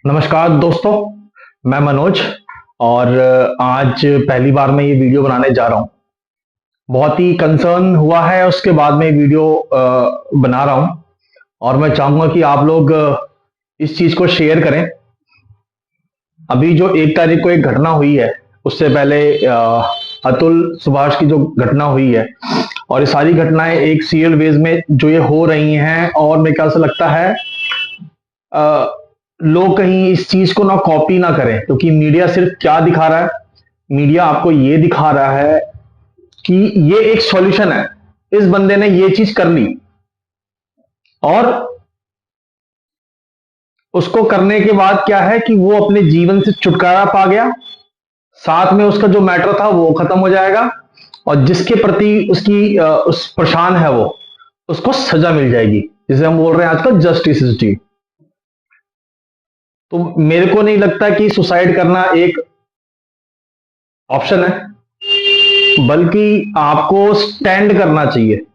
नमस्कार दोस्तों, मैं मनोज। और आज पहली बार मैं ये वीडियो बनाने जा रहा हूँ। बहुत ही कंसर्न हुआ है, उसके बाद में वीडियो बना रहा हूँ। और मैं चाहूंगा कि आप लोग इस चीज को शेयर करें। अभी जो 1 तारीख को एक घटना हुई है, उससे पहले अतुल सुभाष की जो घटना हुई है, और ये सारी घटनाएं एक सीरियल बेस में जो ये हो रही हैं, और मेरे ख्याल से लगता है अ, लोग कहीं इस चीज को ना कॉपी ना करें, क्योंकि मीडिया सिर्फ क्या दिखा रहा है। मीडिया आपको ये दिखा रहा है कि ये एक सॉल्यूशन है, इस बंदे ने ये चीज कर ली, और उसको करने के बाद क्या है कि वो अपने जीवन से छुटकारा पा गया। साथ में उसका जो मैटर था वो खत्म हो जाएगा, और जिसके प्रति उसकी उस परेशान है वो, उसको सजा मिल जाएगी, जिसे हम बोल रहे हैं आजकल जस्टिस इज ड्यू। तो मेरे को नहीं लगता कि सुसाइड करना एक ऑप्शन है, बल्कि आपको स्टैंड करना चाहिए।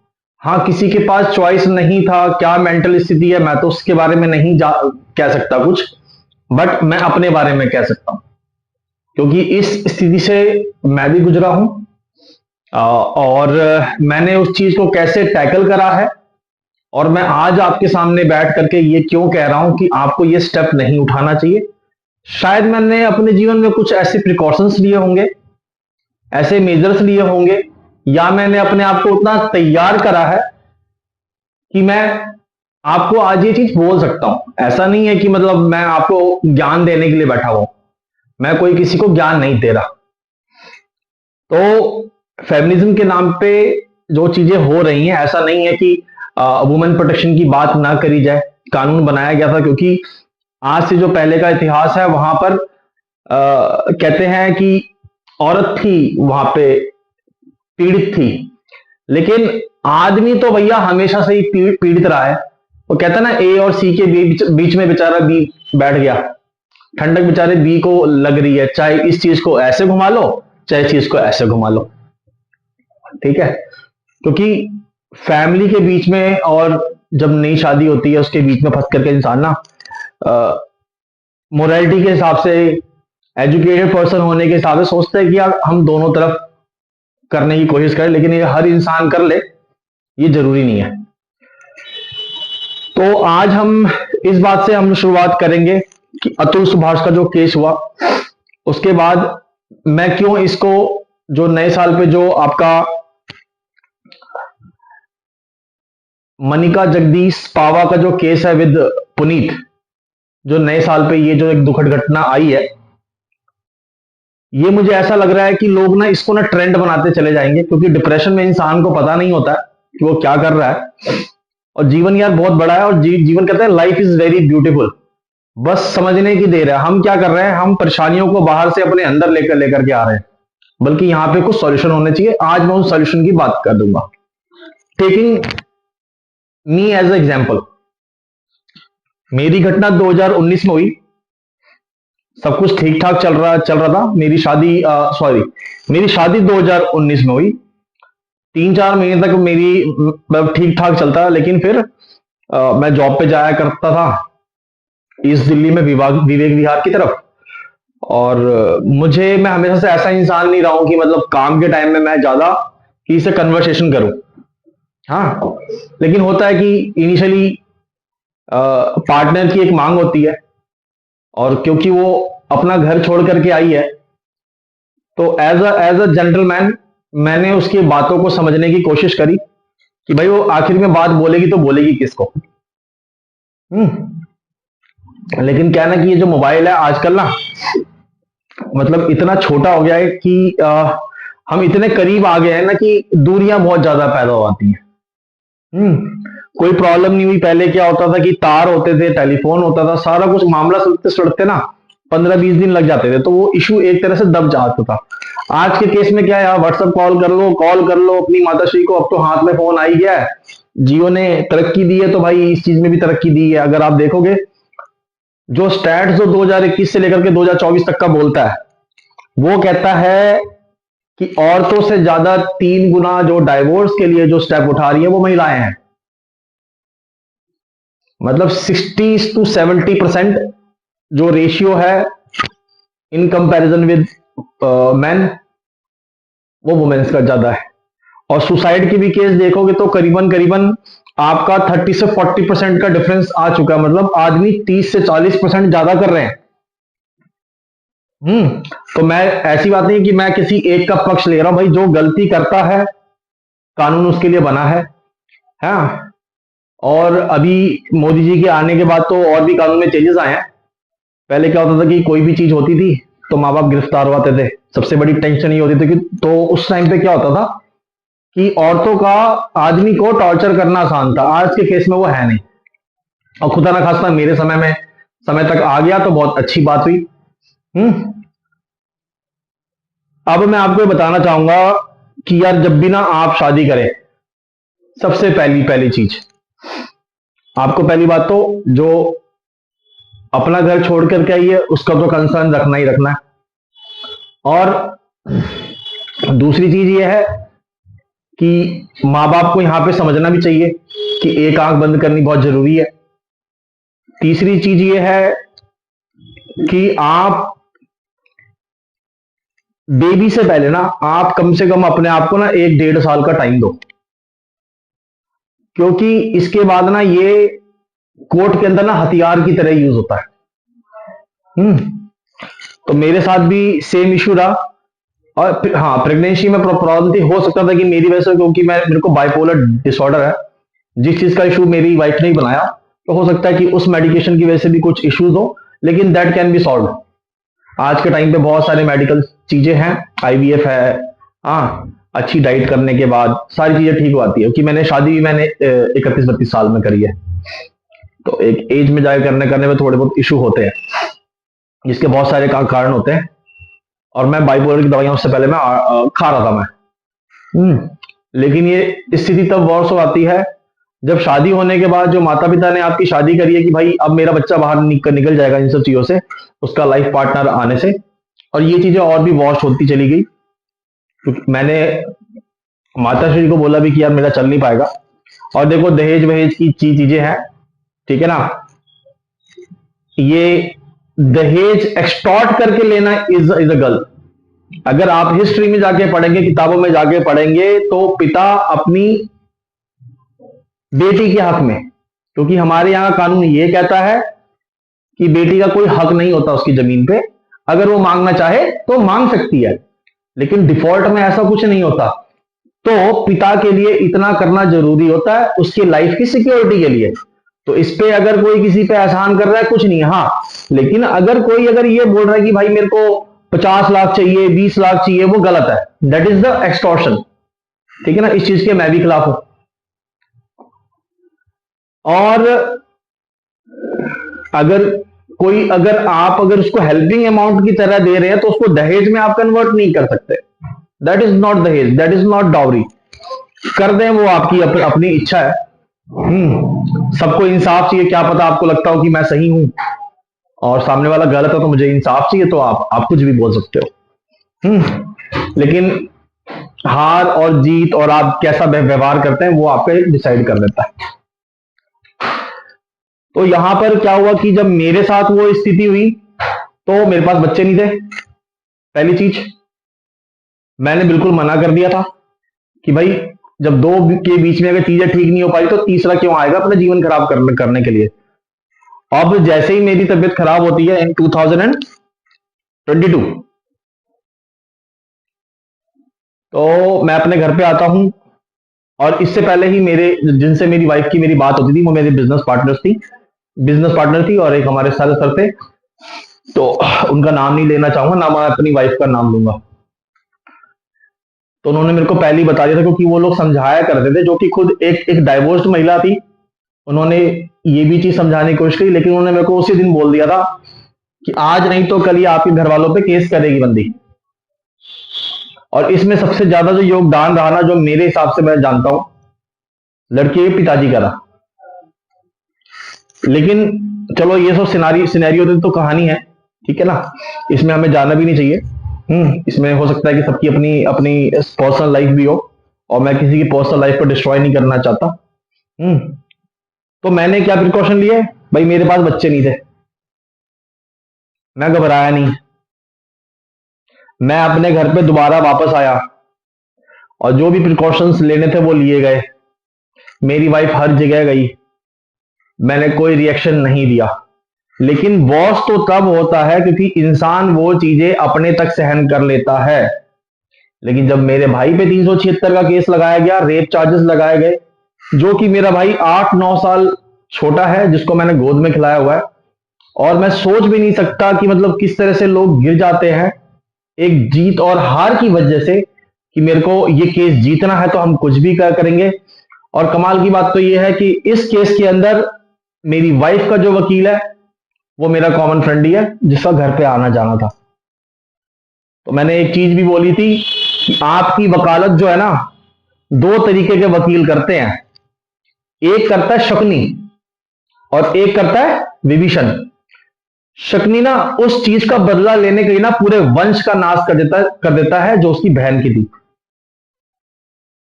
हाँ, किसी के पास चॉइस नहीं था, क्या मेंटल स्थिति है मैं तो उसके बारे में नहीं कह सकता कुछ, बट मैं अपने बारे में कह सकता हूं, क्योंकि इस स्थिति से मैं भी गुजरा हूं। और मैंने उस चीज को कैसे टैकल करा है, और मैं आज आपके सामने बैठ करके ये क्यों कह रहा हूं कि आपको ये स्टेप नहीं उठाना चाहिए। शायद मैंने अपने जीवन में कुछ ऐसे प्रिकॉशंस लिए होंगे, ऐसे मेजर्स लिए होंगे, या मैंने अपने आप को उतना तैयार करा है कि मैं आपको आज ये चीज बोल सकता हूं। ऐसा नहीं है कि मतलब मैं आपको ज्ञान देने के लिए बैठा हुआ हूं, मैं कोई किसी को ज्ञान नहीं दे रहा। तो फेमिनिज्म के नाम पे जो चीजें हो रही हैं, ऐसा नहीं है कि वुमेन प्रोटेक्शन की बात ना करी जाए। कानून बनाया गया था क्योंकि आज से जो पहले का इतिहास है वहां पर कहते हैं कि औरत थी वहां पे, पीड़ित थी। लेकिन आदमी तो भैया हमेशा से ही पीड़ित रहा है। वो कहता है ना, ए और सी के बीच में बेचारा बी बैठ गया, ठंडक बेचारे बी को लग रही है, चाहे इस चीज को ऐसे घुमा लो, चाहे इस चीज को ऐसे घुमा लो। ठीक है, क्योंकि फैमिली के बीच में, और जब नई शादी होती है उसके बीच में फंस करके इंसान ना मोरालिटी के हिसाब से, एजुकेटेड पर्सन होने के हिसाब से सोचते हैं कि यार हम दोनों तरफ करने की कोशिश करें, लेकिन ये हर इंसान कर ले ये जरूरी नहीं है। तो आज हम इस बात से हम शुरुआत करेंगे कि अतुल सुभाष का जो केस हुआ, उसके बाद मैं क्यों इसको, जो नए साल पे जो आपका मनिका जगदीश पावा का जो केस है विद पुनीत, जो नए साल पे ये जो एक दुखद घटना आई है, ये मुझे ऐसा लग रहा है कि लोग ना इसको ना ट्रेंड बनाते चले जाएंगे, क्योंकि डिप्रेशन में इंसान को पता नहीं होता कि वो क्या कर रहा है। और जीवन यार बहुत बड़ा है, और जीवन कहते हैं लाइफ इज वेरी ब्यूटीफुल, बस समझने की देर है। हम क्या कर रहे हैं, हम परेशानियों को बाहर से अपने अंदर लेकर लेकर के आ रहे हैं, बल्कि यहाँ पे कुछ सॉल्यूशन होने चाहिए। आज मैं उस सॉल्यूशन की बात कर दूंगा, taking me as a example. मेरी घटना 2019 में हुई। सब कुछ ठीक ठाक चल रहा था। मेरी शादी 2019 में हुई। 3-4 महीने तक मेरी मतलब ठीक ठाक चलता, लेकिन फिर मैं जॉब पे जाया करता था ईस्ट दिल्ली में, विवेक विहार की तरफ। और मैं हमेशा से ऐसा इंसान नहीं रहा हूं कि मतलब काम के टाइम में मैं ज्यादा किसी से कन्वर्सेशन करूं। हाँ, लेकिन होता है कि इनिशियली पार्टनर की एक मांग होती है, और क्योंकि वो अपना घर छोड़ करके आई है, तो एज अ जेंटलमैन मैंने उसकी बातों को समझने की कोशिश करी कि भाई वो आखिर में बात बोलेगी तो बोलेगी किसको। लेकिन क्या है ना कि ये जो मोबाइल है आजकल ना, मतलब इतना छोटा हो गया है कि हम इतने करीब आ गए हैं ना कि दूरियां बहुत ज्यादा पैदा हो जाती हैं। कोई प्रॉब्लम नहीं हुई। पहले क्या होता था कि तार होते थे, टेलीफोन होता था, सारा कुछ मामला सुलझते सुलझते ना 15-20 दिन लग जाते थे, तो वो इशू एक तरह से दब जाता था। आज के केस में क्या है, व्हाट्सएप कॉल कर लो अपनी माताश्री को, अब तो हाथ में फोन आ ही गया है। जियो ने तरक्की दी है, तो भाई इस चीज में भी तरक्की दी है। अगर आप देखोगे जो स्टैट्स जो 2021 से लेकर के 2024 तक का बोलता है, वो कहता है कि औरतों से ज्यादा 3 गुना जो डाइवोर्स के लिए जो स्टेप उठा रही है वो महिलाएं हैं। मतलब 60 to 70% जो रेशियो है इन कंपैरिजन विद मैन, वो वुमेन्स का ज्यादा है। और सुसाइड की भी केस देखोगे तो करीबन करीबन आपका 30 से 40% का डिफरेंस आ चुका है, मतलब आदमी 30 से 40% ज्यादा कर रहे हैं। तो मैं, ऐसी बात नहीं कि मैं किसी एक का पक्ष ले रहा हूं भाई, जो गलती करता है कानून उसके लिए बना है। हाँ, और अभी मोदी जी के आने के बाद तो और भी कानून में चेंजेस आए हैं। पहले क्या होता था कि कोई भी चीज होती थी तो माँ बाप गिरफ्तार होते थे, सबसे बड़ी टेंशन ये होती थी कि, तो उस टाइम पे क्या होता था कि औरतों का आदमी को टॉर्चर करना आसान था। आज के केस में वो है नहीं, और खुदा ना खास्ता मेरे समय तक आ गया तो बहुत अच्छी बात हुई। हम्म अब मैं आपको ये बताना चाहूंगा कि यार, जब भी ना आप शादी करें, सबसे पहली पहली चीज, आपको पहली बात तो जो अपना घर छोड़ करके आई है उसका तो कंसर्न रखना ही रखना है। और दूसरी चीज ये है कि माँ बाप को यहां पे समझना भी चाहिए कि एक आंख बंद करनी बहुत जरूरी है। तीसरी चीज ये है कि आप बेबी से पहले ना, आप कम से कम अपने आप को ना 1-1.5 साल का टाइम दो, क्योंकि इसके बाद ना ये कोर्ट के अंदर ना हथियार की तरह यूज होता है। हम्म तो मेरे साथ भी सेम इशू रहा। और हाँ, प्रेगनेंसी में प्रॉब्लम थी, हो सकता था कि मेरी वजह से, क्योंकि मेरे को बाइपोलर डिसऑर्डर है, जिस चीज का इशू मेरी वाइफ ने ही बनाया, तो हो सकता है कि उस मेडिकेशन की वजह से भी कुछ इश्यूज हो, लेकिन दैट कैन बी सॉल्व। आज के टाइम पे बहुत सारे मेडिकल चीजें हैं, आईवीएफ है। हाँ, अच्छी डाइट करने के बाद सारी चीजें ठीक हो आती है। कि मैंने शादी भी मैंने 31-32 साल में करी है, तो एक एज में जाकर करने में थोड़े बहुत इशू होते हैं, जिसके बहुत सारे कारण होते हैं। और मैं बाइपोलर की दवाइयां उससे पहले मैं खा रहा था मैं। लेकिन ये स्थिति तब वर्ष हो आती है जब शादी होने के बाद जो माता पिता ने आपकी शादी करी है कि भाई अब मेरा बच्चा बाहर निकल जाएगा इन सब चीजों से, उसका लाइफ पार्टनर आने से, और ये चीजें और भी वॉश होती चली गई। क्योंकि मैंने माता श्री को बोला भी कि यार मेरा चल नहीं पाएगा। और देखो, दहेज वहेज की चीजें हैं, ठीक है ना, ये दहेज एक्सटॉर्ट करके लेना इज अ गलत। अगर आप हिस्ट्री में जाके पढ़ेंगे, किताबों में जाके पढ़ेंगे, तो पिता अपनी बेटी के हक में, क्योंकि हमारे यहां कानून ये कहता है कि बेटी का कोई हक नहीं होता उसकी जमीन पे, अगर वो मांगना चाहे तो मांग सकती है, लेकिन डिफॉल्ट में ऐसा कुछ नहीं होता। तो पिता के लिए इतना करना जरूरी होता है उसकी लाइफ की सिक्योरिटी के लिए। तो इस पे अगर कोई किसी पे एहसान कर रहा है, कुछ नहीं है। हाँ, लेकिन अगर कोई अगर ये बोल रहा है कि भाई मेरे को 50 लाख चाहिए, 20 लाख चाहिए, वो गलत है। दैट इज द एक्सटॉर्शन, ठीक है ना, इस चीज के मैं भी खिलाफ हूं। और अगर अगर उसको हेल्पिंग अमाउंट की तरह दे रहे हैं तो उसको दहेज में आप कन्वर्ट नहीं कर सकते। दैट इज नॉट दहेज, दैट इज नॉट डाउरी। कर दें वो आपकी अपनी इच्छा है। सबको इंसाफ चाहिए। क्या पता आपको लगता हो कि मैं सही हूं और सामने वाला गलत है, तो मुझे इंसाफ चाहिए, तो आप कुछ भी बोल सकते हो। लेकिन हार और जीत और आप कैसा व्यवहार करते हैं वो आप पे डिसाइड कर देता है। तो यहां पर क्या हुआ कि जब मेरे साथ वो स्थिति हुई तो मेरे पास बच्चे नहीं थे। पहली चीज, मैंने बिल्कुल मना कर दिया था कि भाई जब दो के बीच में अगर चीजें ठीक नहीं हो पाई तो तीसरा क्यों आएगा अपना जीवन खराब करने के लिए। अब जैसे ही मेरी तबीयत खराब होती है इन 2022, तो मैं अपने घर पे आता हूं। और इससे पहले ही जिनसे मेरी वाइफ की मेरी बात होती थी, वो मेरी बिजनेस पार्टनर थी और एक हमारे सर थे। तो उनका नाम नहीं लेना चाहूंगा ना, मैं अपनी वाइफ का नाम लूंगा। तो उन्होंने मेरे को पहले ही बता दिया था, क्योंकि वो लोग समझाया करते थे, जो कि खुद एक डाइवोर्स्ड महिला थी। उन्होंने ये भी चीज समझाने की कोशिश की, लेकिन उन्होंने मेरे को उसी दिन बोल दिया था कि आज नहीं तो कल ही आपके घर वालों पे केस करेगी बंदी। और इसमें सबसे ज्यादा जो योगदान रहा ना, जो मेरे हिसाब से मैं जानता हूं, लड़के के पिताजी का रहा। लेकिन चलो, ये सब सिनेरियो तो कहानी है, ठीक है ना, इसमें हमें जाना भी नहीं चाहिए। इसमें हो सकता है कि सबकी अपनी अपनी पर्सनल लाइफ भी हो, और मैं किसी की पर्सनल लाइफ को डिस्ट्रॉय नहीं करना चाहता। तो मैंने क्या प्रिकॉशन लिए, भाई मेरे पास बच्चे नहीं थे। मैं घबराया नहीं। मैं अपने घर पे दोबारा वापस आया और जो भी प्रिकॉशंस लेने थे वो लिए गए। मेरी वाइफ हर जगह गई, मैंने कोई रिएक्शन नहीं दिया। लेकिन बॉस तो तब होता है क्योंकि इंसान वो चीजें अपने तक सहन कर लेता है। लेकिन जब मेरे भाई पे 376 का केस लगाया गया, रेप चार्जेस लगाए गए, जो कि मेरा भाई 8-9 साल छोटा है, जिसको मैंने गोद में खिलाया हुआ है, और मैं सोच भी नहीं सकता कि मतलब किस तरह से लोग गिर जाते हैं एक जीत और हार की वजह से, कि मेरे को ये केस जीतना है तो हम कुछ भी करेंगे। और कमाल की बात तो ये है कि इस केस के अंदर मेरी वाइफ का जो वकील है वो मेरा कॉमन फ्रेंड ही है, जिसका घर पे आना जाना था। तो मैंने एक चीज भी बोली थी कि आपकी वकालत जो है ना, दो तरीके के वकील करते हैं, एक करता है शकुनी और एक करता है विभीषण। शकुनी ना उस चीज का बदला लेने के लिए ना पूरे वंश का नाश कर देता है जो उसकी बहन की थी।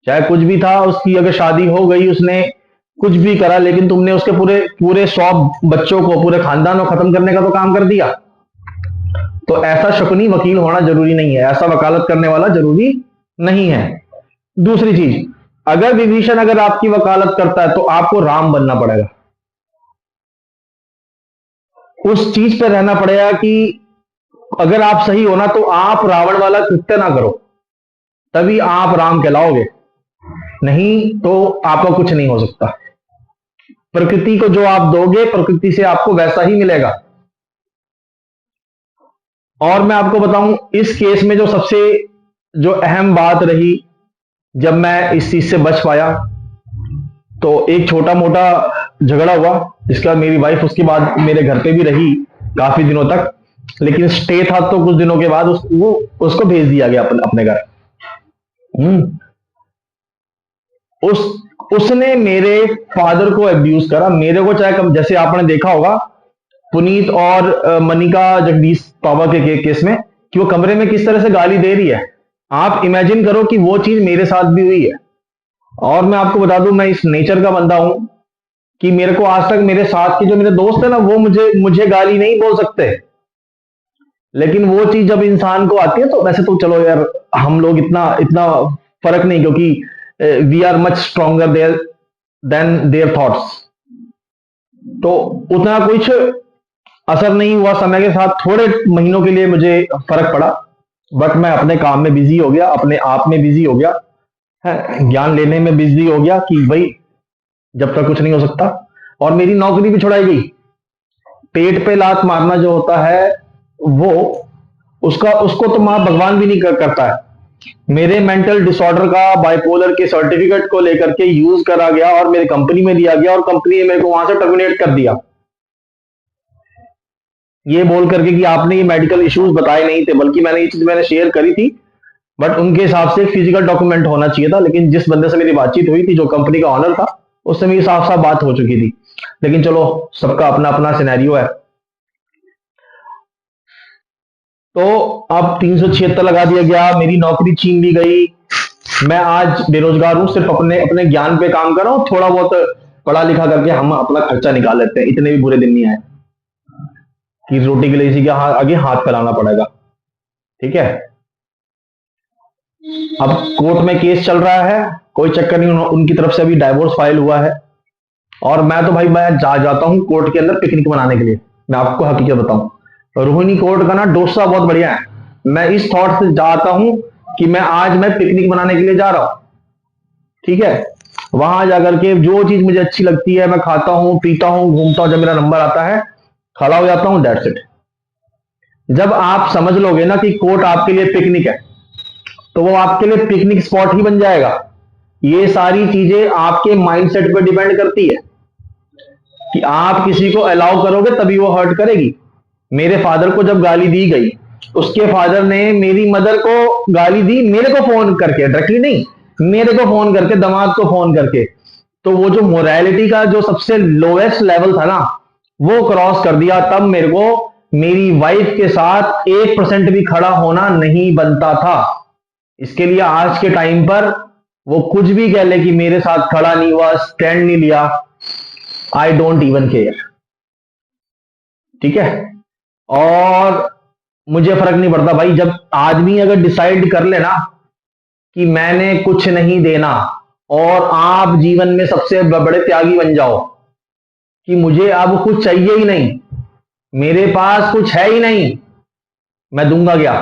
चाहे कुछ भी था उसकी, अगर शादी हो गई, उसने कुछ भी करा, लेकिन तुमने उसके पूरे पूरे 100 बच्चों को, पूरे खानदान को खत्म करने का तो काम कर दिया। तो ऐसा शकुनी वकील होना जरूरी नहीं है, ऐसा वकालत करने वाला जरूरी नहीं है। दूसरी चीज, अगर विभीषण अगर आपकी वकालत करता है तो आपको राम बनना पड़ेगा। उस चीज पे रहना पड़ेगा कि अगर आप सही हो ना तो आप रावण वाला कृत्य ना करो, तभी आप राम कहलाओगे, नहीं तो आपका कुछ नहीं हो सकता। प्रकृति को जो आप दोगे, प्रकृति से आपको वैसा ही मिलेगा। और मैं आपको बताऊं, इस केस में जो सबसे जो अहम बात रही, जब मैं इस चीज से बच पाया, तो एक छोटा मोटा झगड़ा हुआ, जिसका मेरी वाइफ उसके बाद मेरे घर पे भी रही काफी दिनों तक, लेकिन स्टे था तो कुछ दिनों के बाद वो उसको भेज दिया गया अपने घर। हम्म। उस उसने मेरे फादर को अब्यूज करा, मेरे को, चाहे कम, जैसे आपने देखा होगा पुनीत और मनिका जगदीश पावा के केस में, कि वो कमरे में किस तरह से गाली दे रही है। आप इमेजिन करो कि वो चीज मेरे साथ भी हुई है। और मैं आपको बता दूं, मैं इस नेचर का बंदा हूं कि मेरे को आज तक मेरे साथ के जो मेरे दोस्त है ना, वो मुझे मुझे गाली नहीं बोल सकते। लेकिन वो चीज जब इंसान को आती है, तो वैसे तो चलो यार, हम लोग इतना इतना फर्क नहीं, क्योंकि we are much stronger there than their thoughts. तो उतना कुछ असर नहीं हुआ। समय के साथ थोड़े महीनों के लिए मुझे फर्क पड़ा, बट मैं अपने काम में बिजी हो गया, अपने आप में बिजी हो गया है, ज्ञान लेने में बिजी हो गया कि भाई जब तक कुछ नहीं हो सकता। और मेरी नौकरी भी छुड़ाई गई। पेट पे लात मारना जो होता है, वो उसका उसको तो मां भगवान भी नहीं करता है। मेरे मेंटल डिसऑर्डर का, बाइपोलर के सर्टिफिकेट को लेकर के यूज करा गया और मेरी कंपनी में दिया गया, और कंपनी ने मेरे को वहां से टर्मिनेट कर दिया, ये बोल करके कि आपने ये मेडिकल इश्यूज बताए नहीं थे, बल्कि मैंने ये चीज मैंने शेयर करी थी, बट उनके हिसाब से फिजिकल डॉक्यूमेंट होना चाहिए था। लेकिन जिस बंदे से मेरी बातचीत हुई थी, जो कंपनी का ऑनर था, उससे मेरी साफ साफ बात हो चुकी थी। लेकिन चलो, सबका अपना अपना सिनेरियो है। तो अब 376 लगा दिया गया, मेरी नौकरी छीन ली गई। मैं आज बेरोजगार हूं, सिर्फ अपने अपने ज्ञान पे काम कर रहा हूं, थोड़ा बहुत पढ़ा लिखा करके हम अपना खर्चा निकाल लेते हैं। इतने भी बुरे दिन नहीं आए कि रोटी के लिए इसी के आगे हाथ फैलाना पड़ेगा। ठीक है। अब कोर्ट में केस चल रहा है, कोई चक्कर नहीं, उनकी तरफ से अभी डाइवोर्स फाइल हुआ है। और मैं तो भाई, मैं जाता हूँ कोर्ट के अंदर पिकनिक मनाने के लिए। मैं आपको हकीकत बताऊं, रोहिणी कोर्ट का ना डोसा बहुत बढ़िया है। मैं इस थॉट से जाता हूं कि मैं आज मैं पिकनिक मनाने के लिए जा रहा हूं। ठीक है। वहां जाकर के जो चीज मुझे अच्छी लगती है मैं खाता हूं, पीता हूं, घूमता हूं, जब मेरा नंबर आता है खड़ा हो जाता हूं, दैट्स इट। जब आप समझ लोगे ना कि कोर्ट आपके लिए पिकनिक है, तो वो आपके लिए पिकनिक स्पॉट ही बन जाएगा। ये सारी चीजें आपके माइंडसेट पे डिपेंड करती है कि आप किसी को अलाउ करोगे तभी वो हर्ट करेगी। मेरे फादर को जब गाली दी गई, उसके फादर ने मेरी मदर को गाली दी, मेरे को फोन करके, डायरेक्टली नहीं, मेरे को फोन करके, दामाद को फोन करके। तो वो जो मोरालिटी का जो सबसे लोएस्ट लेवल था ना, वो क्रॉस कर दिया। तब मेरे को मेरी वाइफ के साथ 1% भी खड़ा होना नहीं बनता था। इसके लिए आज के टाइम पर वो कुछ भी कह ले कि मेरे साथ खड़ा नहीं हुआ, स्टैंड नहीं लिया, आई डोंट इवन केयर। ठीक है। और मुझे फर्क नहीं पड़ता भाई। जब आदमी अगर डिसाइड कर लेना कि मैंने कुछ नहीं देना, और आप जीवन में सबसे बड़े त्यागी बन जाओ कि मुझे अब कुछ चाहिए ही नहीं, मेरे पास कुछ है ही नहीं, मैं दूंगा क्या,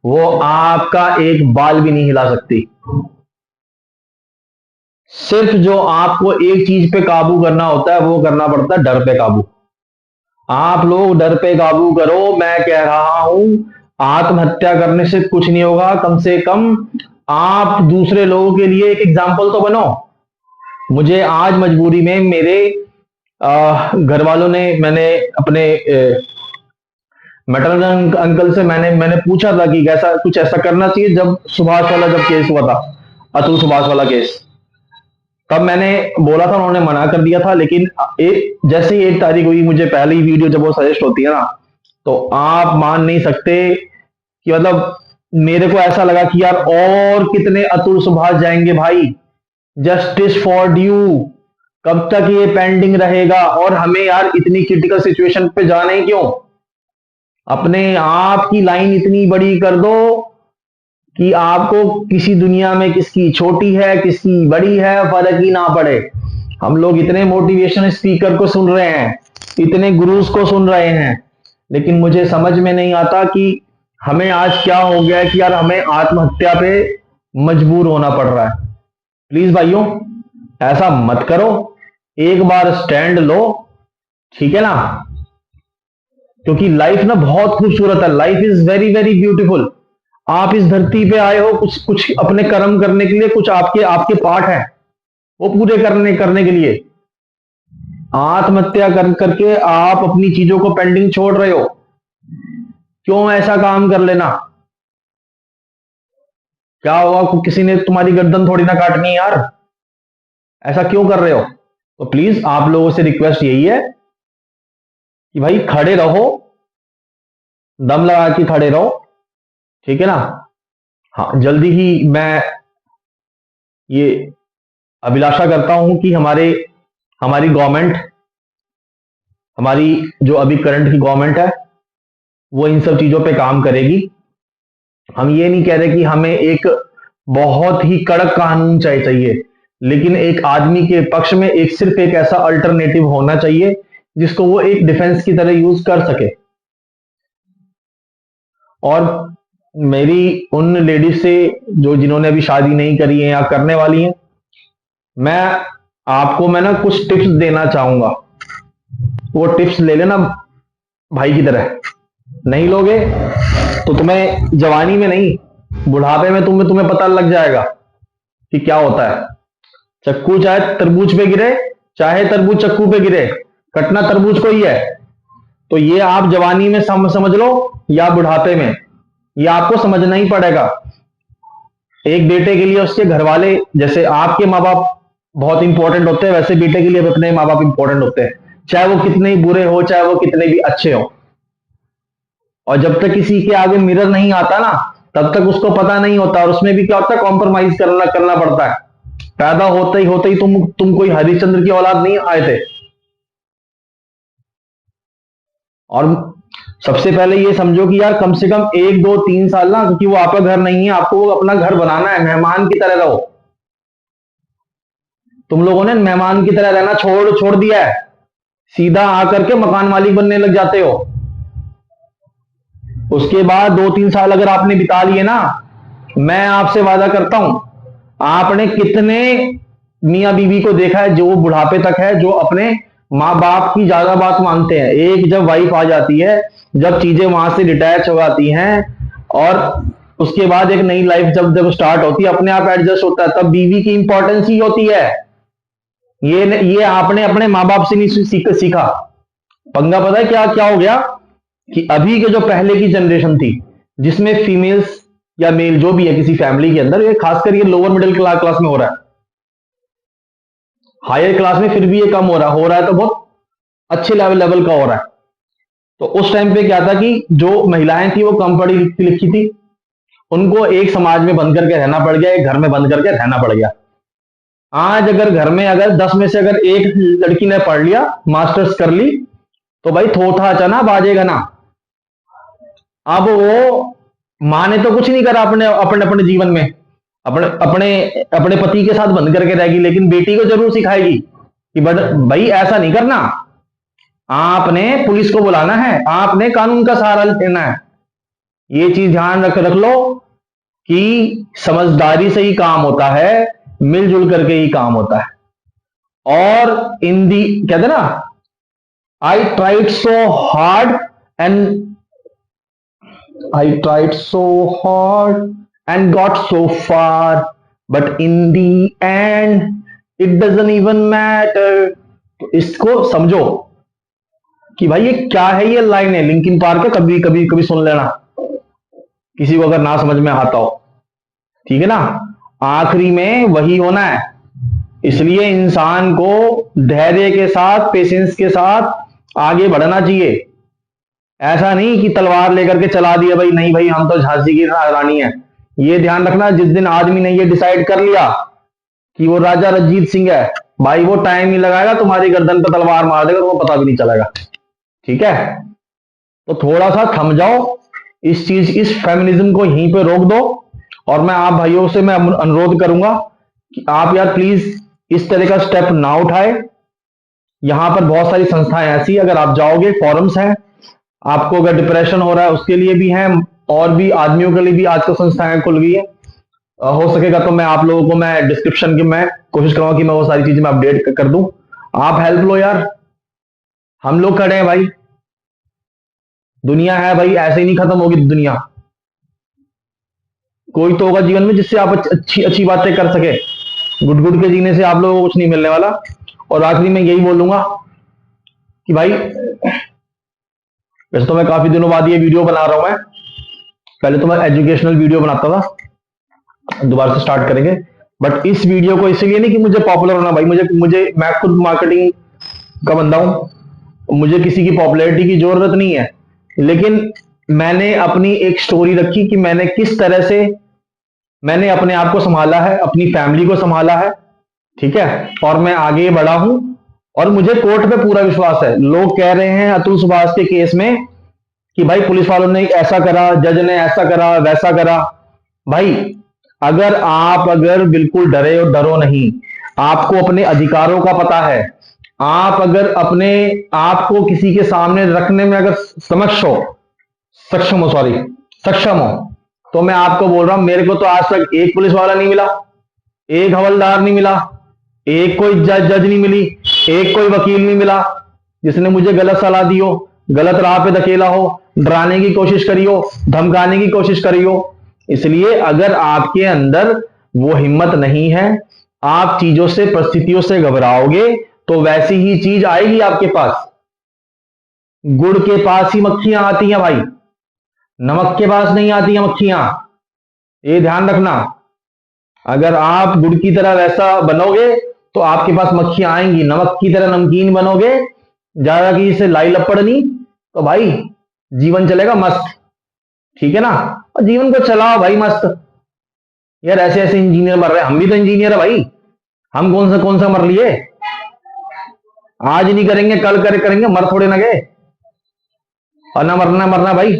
वो आपका एक बाल भी नहीं हिला सकती। सिर्फ जो आपको एक चीज पे काबू करना होता है वो करना पड़ता है डर पे काबू। आप लोग डर पे काबू करो। मैं कह रहा हूं आत्महत्या करने से कुछ नहीं होगा, कम से कम आप दूसरे लोगों के लिए एक एग्जाम्पल तो बनो। मुझे आज मजबूरी में मेरे घर वालों ने, मैंने अपने मैटरनल अंकल से मैंने पूछा था कि कैसा कुछ ऐसा करना चाहिए, जब सुभाष वाला जब केस हुआ था, अतुल सुभाष वाला केस, तब मैंने बोला था, उन्होंने मना कर दिया था। लेकिन जैसे ही 1 तारीख हुई, मुझे पहले ही वीडियो जब वो सजेस्ट होती है ना, तो आप मान नहीं सकते कि मतलब मेरे को ऐसा लगा कि यार और कितने अतुल सुभाष जाएंगे भाई, जस्टिस फॉर ड्यू, कब तक ये पेंडिंग रहेगा। और हमें यार इतनी क्रिटिकल सिचुएशन पे जाना ही क्यों, अपने आप की लाइन इतनी बड़ी कर दो कि आपको किसी दुनिया में किसकी छोटी है किसकी बड़ी है फर्क ही ना पड़े। हम लोग इतने मोटिवेशन स्पीकर को सुन रहे हैं, इतने गुरुज को सुन रहे हैं, लेकिन मुझे समझ में नहीं आता कि हमें आज क्या हो गया है कि यार हमें आत्महत्या पे मजबूर होना पड़ रहा है। प्लीज भाइयों ऐसा मत करो, एक बार स्टैंड लो, ठीक है ना। क्योंकि लाइफ ना बहुत खूबसूरत है, life is very very beautiful. आप इस धरती पे आए हो कुछ कुछ अपने कर्म करने के लिए, कुछ आपके आपके पाठ है वो पूरे करने के लिए। आत्महत्या करके आप अपनी चीजों को पेंडिंग छोड़ रहे हो, क्यों ऐसा काम कर लेना। क्या होगा, किसी ने तुम्हारी गर्दन थोड़ी ना काटनी है यार, ऐसा क्यों कर रहे हो। तो प्लीज आप लोगों से रिक्वेस्ट यही है कि भाई खड़े रहो, दम लगा के खड़े रहो, ठीक है ना। हाँ, जल्दी ही मैं ये अभिलाषा करता हूं कि हमारी गवर्नमेंट, हमारी जो अभी करंट की गवर्नमेंट है, वो इन सब चीजों पे काम करेगी। हम ये नहीं कह रहे कि हमें एक बहुत ही कड़क कानून चाहिए, लेकिन एक आदमी के पक्ष में सिर्फ एक ऐसा अल्टरनेटिव होना चाहिए जिसको वो एक डिफेंस की तरह यूज कर सके। और मेरी उन लेडीज से जो जिन्होंने अभी शादी नहीं करी है या करने वाली हैं, मैं ना कुछ टिप्स देना चाहूंगा। वो टिप्स ले लेना भाई की तरह, नहीं लोगे तो तुम्हें जवानी में नहीं बुढ़ापे में तुम्हें पता लग जाएगा कि क्या होता है। चक्कू चाहे तरबूज पे गिरे, चाहे तरबूज चक्कू पे गिरे, कटना तरबूज को ही है। तो ये आप जवानी में समझ लो या बुढ़ापे में, ये आपको समझना ही पड़ेगा। एक बेटे के लिए उसके घर वाले, जैसे आपके माँ बाप बहुत इंपॉर्टेंट होते हैं, वैसे बेटे के लिए भी अपने माँ बाप इंपॉर्टेंट होते हैं, चाहे वो कितने ही बुरे हो, चाहे वो कितने भी अच्छे हो। और जब तक किसी के आगे मिरर नहीं आता ना, तब तक उसको पता नहीं होता। और उसमें भी क्या होता है, कॉम्प्रोमाइज करना पड़ता है। पैदा होते ही तुम कोई हरिश्चंद्र की औलाद नहीं आए थे। और सबसे पहले ये समझो कि यार कम से कम 1 2 3 साल ना, क्योंकि वो आपका घर नहीं है, आपको वो अपना घर बनाना है, मेहमान की तरह रहो। तुम लोगों ने मेहमान की तरह रहना छोड़ दिया है, सीधा आकर के मकान मालिक बनने लग जाते हो। उसके बाद 2 3 साल अगर आपने बिता लिए ना, मैं आपसे वादा करता हूं, आपने कितने मियां बीवी को देखा है जो बुढ़ापे तक है, जो अपने माँ बाप की ज्यादा बात मानते हैं। एक जब वाइफ आ जाती है, जब चीजें वहां से डिटैच हो जाती हैं, और उसके बाद एक नई लाइफ जब स्टार्ट होती है, अपने आप एडजस्ट होता है, तब बीवी की इंपॉर्टेंस ही होती है। ये आपने अपने माँ बाप से नहीं सीखा। पंगा पता है क्या क्या हो गया, कि अभी के जो पहले की जनरेशन थी, जिसमें फीमेल्स या मेल जो भी है किसी फैमिली के अंदर, ये खासकर ये लोअर मिडिल क्लास में हो रहा है, हायर क्लास में फिर भी ये कम हो रहा है तो बहुत अच्छे लेवल का हो रहा है। तो उस टाइम पे क्या था कि जो महिलाएं थी वो कम पढ़ी लिखी थी, उनको एक समाज में बंद करके रहना पड़ गया, एक घर में बंद करके रहना पड़ गया। आज अगर घर में अगर 10 में से अगर एक लड़की ने पढ़ लिया, मास्टर्स कर ली, तो भाई थोथा चना बाजेगा ना। अब वो माँ ने तो कुछ नहीं करा अपने अपने अपने जीवन में, अपने अपने अपने पति के साथ बंद करके रहेगी, लेकिन बेटी को जरूर सिखाएगी कि भाई ऐसा नहीं करना, आपने पुलिस को बुलाना है, आपने कानून का सहारा लेना है। ये चीज ध्यान रख लो कि समझदारी से ही काम होता है, मिलजुल करके ही काम होता है। और इन दी कहते ना, I tried so hard and got so far, but in the and it doesn't even matter. तो इसको समझो कि भाई ये क्या है, ये लाइन है लिंकिन पार्क है, कभी कभी कभी सुन लेना किसी को अगर ना समझ में आता हो, ठीक है ना। आखिरी में वही होना है, इसलिए इंसान को धैर्य के साथ, पेशेंस के साथ आगे बढ़ना चाहिए। ऐसा नहीं कि तलवार लेकर के चला दिया भाई, नहीं भाई हम तो झांसी की रानी है। ये ध्यान रखना, जिस दिन आदमी ने ये डिसाइड कर लिया कि वो राजा रंजीत सिंह है, भाई वो टाइम नहीं लगाएगा, तुम्हारी गर्दन पर तलवार मार देगा, तो वो पता भी नहीं चलेगा। ठीक है, तो थोड़ा सा थम जाओ, इस चीज, इस फेमिनिज्म को यहीं पे रोक दो। और मैं आप भाइयों से मैं अनुरोध करूंगा कि आप यार प्लीज इस तरह का स्टेप ना उठाए। यहां पर बहुत सारी संस्थाएं ऐसी, अगर आप जाओगे, फोरम्स हैं, आपको अगर डिप्रेशन हो रहा है उसके लिए भी हैं, और भी आदमियों के लिए भी आजकल संस्थाएं खुल गई है। हो सकेगा तो मैं आप लोगों को मैं डिस्क्रिप्शन की मैं कोशिश करूंगा कि मैं वो सारी चीजें मैं अपडेट कर दूं, आप हेल्प लो यार। हम लोग खड़े हैं भाई, दुनिया है भाई, ऐसे ही नहीं खत्म होगी दुनिया। कोई तो होगा जीवन में जिससे आप अच्छी अच्छी बातें कर सके, गुट गुट के जीने से आप लोगों को कुछ नहीं मिलने वाला। और आखिरी में यही बोलूंगा कि भाई, वैसे तो मैं काफी दिनों बाद ये वीडियो बना रहा हूं, मैं पहले तो मैं एजुकेशनल वीडियो बनाता था, दोबारा से स्टार्ट करेंगे। बट इस वीडियो को इसलिए नहीं कि मुझे पॉपुलर होना, भाई मुझे मुझे मैं खुद मार्केटिंग का बंदा हूं, मुझे किसी की पॉपुलैरिटी की जरूरत नहीं है। लेकिन मैंने अपनी एक स्टोरी रखी कि मैंने किस तरह से मैंने अपने आप को संभाला है, अपनी फैमिली को संभाला है, ठीक है, और मैं आगे बढ़ा हूं। और मुझे कोर्ट पे पूरा विश्वास है। लोग कह रहे हैं अतुल सुभाष के केस में कि भाई पुलिस वालों ने ऐसा करा, जज ने ऐसा करा, वैसा करा। भाई अगर बिल्कुल डरे और डरो नहीं, आपको अपने अधिकारों का पता है, आप अगर अपने आप को किसी के सामने रखने में अगर सक्षम हो, तो मैं आपको बोल रहा हूं, मेरे को तो आज तक एक पुलिस वाला नहीं मिला, एक हवलदार नहीं मिला, एक कोई जज नहीं मिली, एक कोई वकील नहीं मिला जिसने मुझे गलत सलाह दी हो, गलत राह पे धकेला हो, डराने की कोशिश करी हो, धमकाने की कोशिश करी हो। इसलिए अगर आपके अंदर वो हिम्मत नहीं है, आप चीजों से, परिस्थितियों से घबराओगे, तो वैसी ही चीज आएगी आपके पास। गुड़ के पास ही मक्खियां आती हैं भाई, नमक के पास नहीं आती हैं मक्खियां, ये ध्यान रखना। अगर आप गुड़ की तरह वैसा बनोगे तो आपके पास मक्खियां आएंगी, नमक की तरह नमकीन बनोगे, ज्यादा की से लाई लपड़नी, तो भाई जीवन चलेगा मस्त, ठीक है ना। और जीवन को चलाओ भाई मस्त। यार ऐसे ऐसे इंजीनियर मर रहे हैं, हम भी तो इंजीनियर है भाई, हम कौन सा मर लिए, आज नहीं करेंगे कल करेंगे, मर थोड़े ना गए। और ना मरना भाई,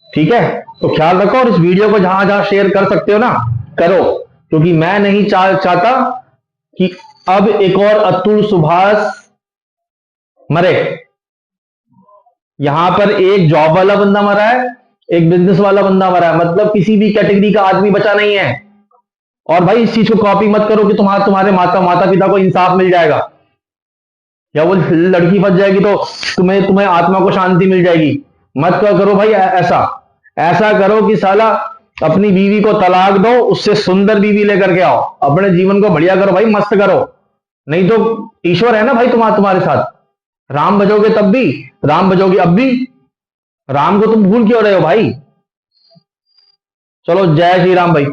ठीक है। तो ख्याल रखो, और इस वीडियो को जहां जहां शेयर कर सकते हो ना करो, क्योंकि मैं नहीं चाहता कि अब एक और अतुल सुभाष मरे। यहां पर एक जॉब वाला बंदा मरा है, एक बिजनेस वाला बंदा मरा है, मतलब किसी भी कैटेगरी का आदमी बचा नहीं है। और भाई इस चीज को कॉपी मत करो कि तुम्हारे माता पिता को इंसाफ मिल जाएगा, या वो लड़की फंस जाएगी तो तुम्हें आत्मा को शांति मिल जाएगी। मत करो भाई ऐसा करो कि साला अपनी बीवी को तलाक दो, उससे सुंदर बीवी लेकर के आओ, अपने जीवन को बढ़िया करो भाई, मस्त करो। नहीं तो ईश्वर है ना भाई तुम्हारे साथ, राम बजोगे तब भी, राम बजोगे अब भी, राम को तुम भूल क्यों रहे हो भाई। चलो जय श्री राम भाई।